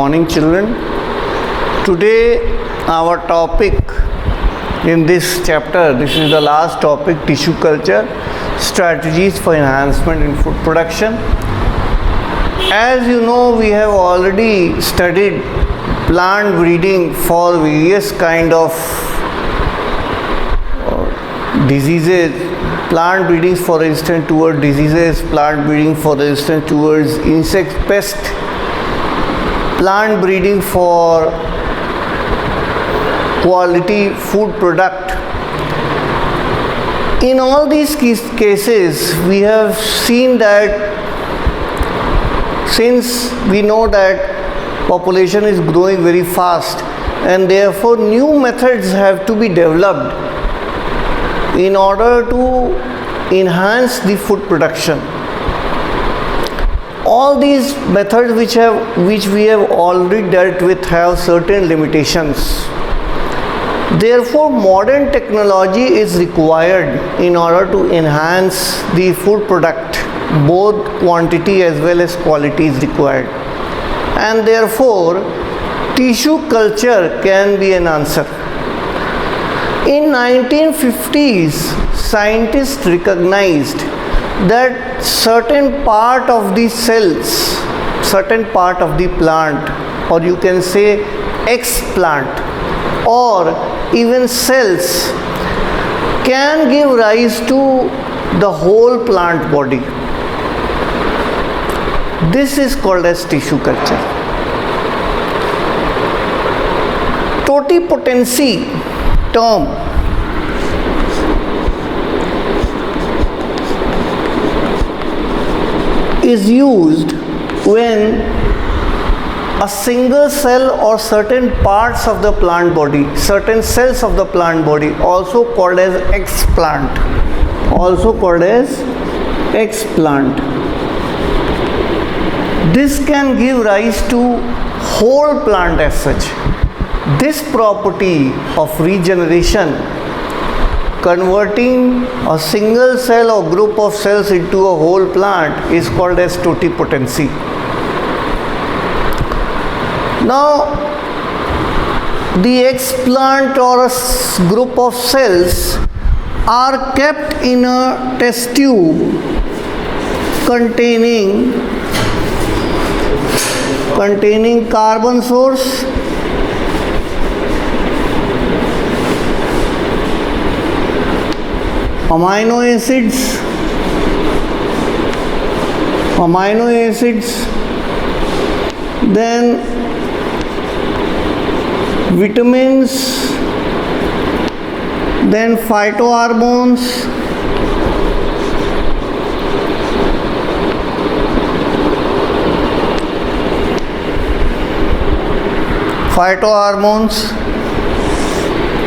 morning, children. Today our topic in this chapter, this is the last topic, tissue culture, strategies for enhancement in food production. As you know, we have already studied plant breeding for various kind of diseases, plant breeding for instance toward diseases, plant breeding for instance towards insect pest, plant breeding for quality food product. In all these cases, we have seen that since we know that population is growing very fast and therefore new methods have to be developed in order to enhance the food production. All these methods which we have already dealt with have certain limitations. Therefore, modern technology is required in order to enhance the food product. Both quantity as well as quality is required. And therefore, tissue culture can be an answer. In 1950s, scientists recognized that certain part of the cells, certain part of the plant, or you can say ex-plant, or even cells can give rise to the whole plant body. This is called as tissue culture. Totipotency term is used when a single cell or certain parts of the plant body, certain cells of the plant body, also called as ex-plant, this can give rise to whole plant as such. This property of regeneration, converting a single cell or group of cells into a whole plant, is called as totipotency. Now, the ex-plant or a group of cells are kept in a test tube containing carbon source, amino acids, then vitamins, then phytohormones,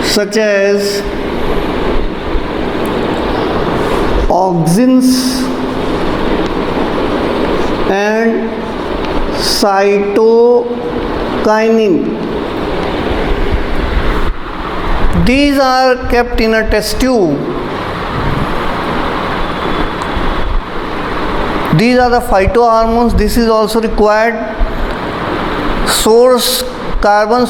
such as auxins and cytokinin. These are kept in a test tube. These are the phytohormones. This is also required. Carbon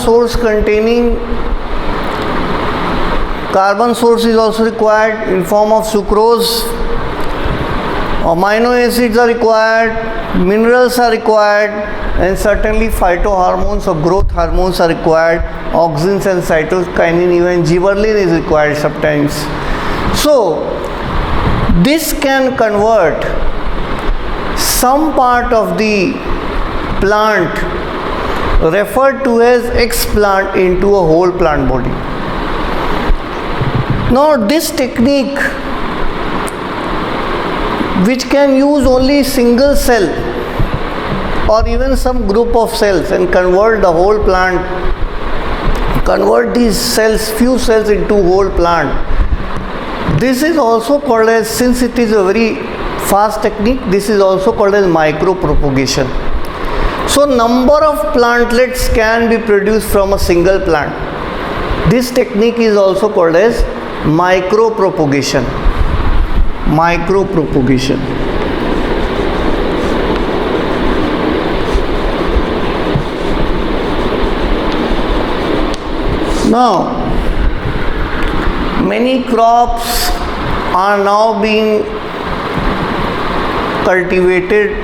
source is also required in form of sucrose. Amino acids are required, minerals are required, and certainly phytohormones or growth hormones are required. Auxins and cytokinin, even gibberellin is required sometimes. So this can convert some part of the plant referred to as ex-plant into a whole plant body. Now this technique, which can use only single cell or even some group of cells and convert the whole plant, convert these cells, few cells into whole plant. This is also called as, since it is a very fast technique, this is also called as micropropagation. So number of plantlets can be produced from a single plant. This technique is also called as micropropagation. Now, many crops are now being cultivated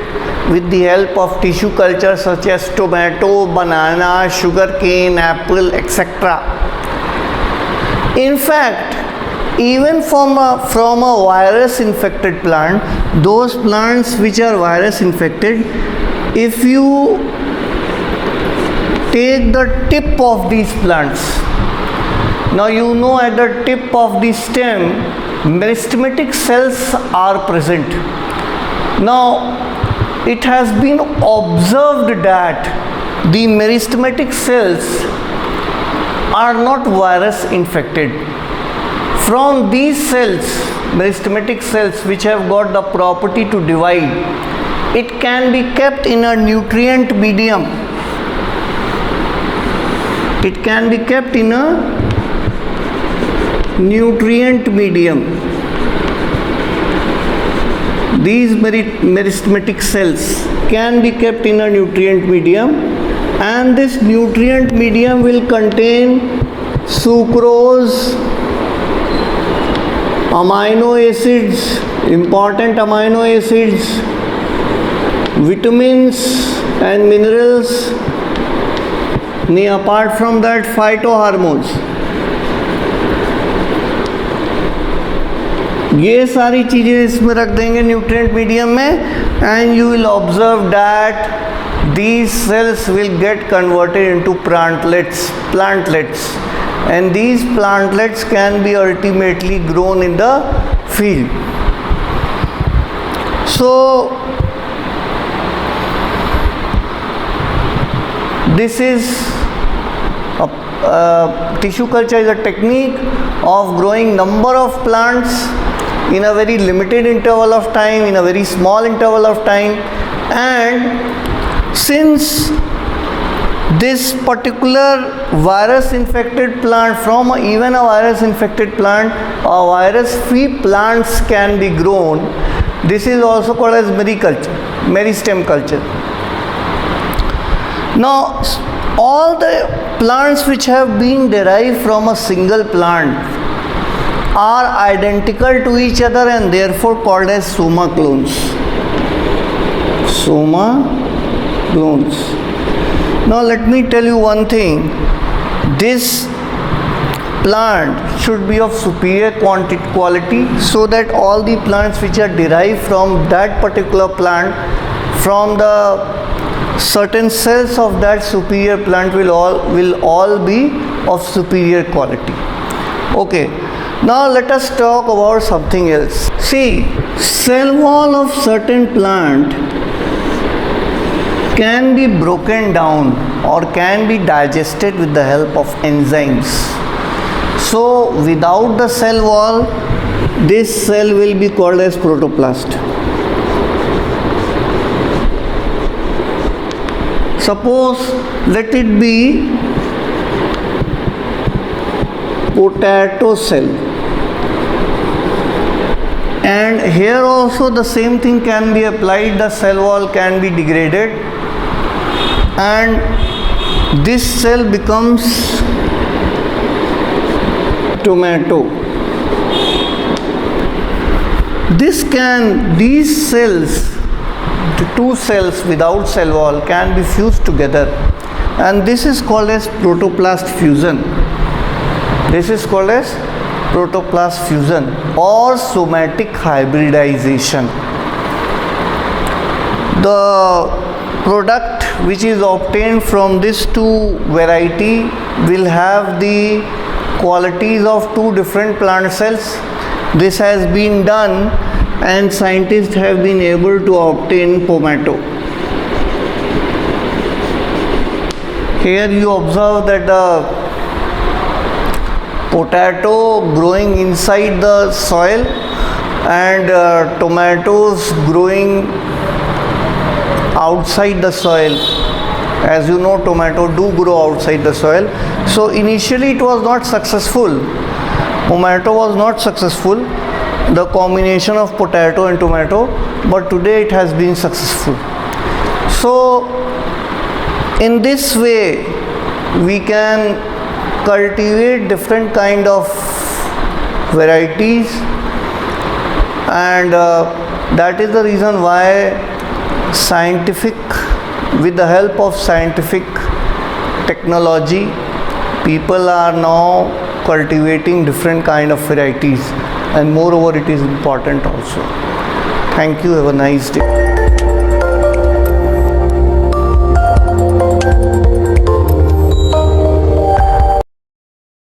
with the help of tissue culture such as tomato, banana, sugarcane, apple, etc. In fact, even from a virus infected plant, those plants which are virus infected, if you take the tip of these plants, now you know at the tip of the stem meristematic cells are present. Now it has been observed that the meristematic cells are not virus infected. From these cells, meristematic cells which have got the property to divide, it can be kept in a nutrient medium. It can be kept in a nutrient medium. These meristematic cells can be kept in a nutrient medium, and this nutrient medium will contain sucrose, amino acids, important amino acids, vitamins and minerals, apart from that phytohormones. ये सारी चीज़ें इसमें रख देंगे nutrient medium में, and you will observe that these cells will get converted into plantlets, and these plantlets can be ultimately grown in the field. So this is tissue culture is a technique of growing number of plants in a very limited interval of time, in a very small interval of time. And since this particular virus infected plant, from even a virus infected plant, a virus free plants can be grown, this is also called as meristem culture. Now all the plants which have been derived from a single plant are identical to each other and therefore called as soma clones. Soma clones. Now let me tell you one thing. This plant should be of superior quality, so that all the plants which are derived from that particular plant, from the certain cells of that superior plant will all be of superior quality. Okay. Now let us talk about something else. See, cell wall of certain plant can be broken down or can be digested with the help of enzymes. So without the cell wall, this cell will be called as protoplast. Suppose let it be potato cell, and here also the same thing can be applied. The cell wall can be degraded and this cell becomes tomato. These cells, the two cells without cell wall, can be fused together, and this is called as protoplast fusion. This is called as protoplast fusion or somatic hybridization. The product which is obtained from this two variety will have the qualities of two different plant cells. This has been done and scientists have been able to obtain tomato. Here you observe that the potato growing inside the soil and tomatoes growing outside the soil. As you know, tomato do grow outside the soil. So initially it was not successful. Tomato was not successful, the combination of potato and tomato, but today it has been successful. So in this way we can cultivate different kind of varieties, and that is the reason why with the help of scientific technology, people are now cultivating different kind of varieties, and moreover it is important also. Thank you. Have a nice day.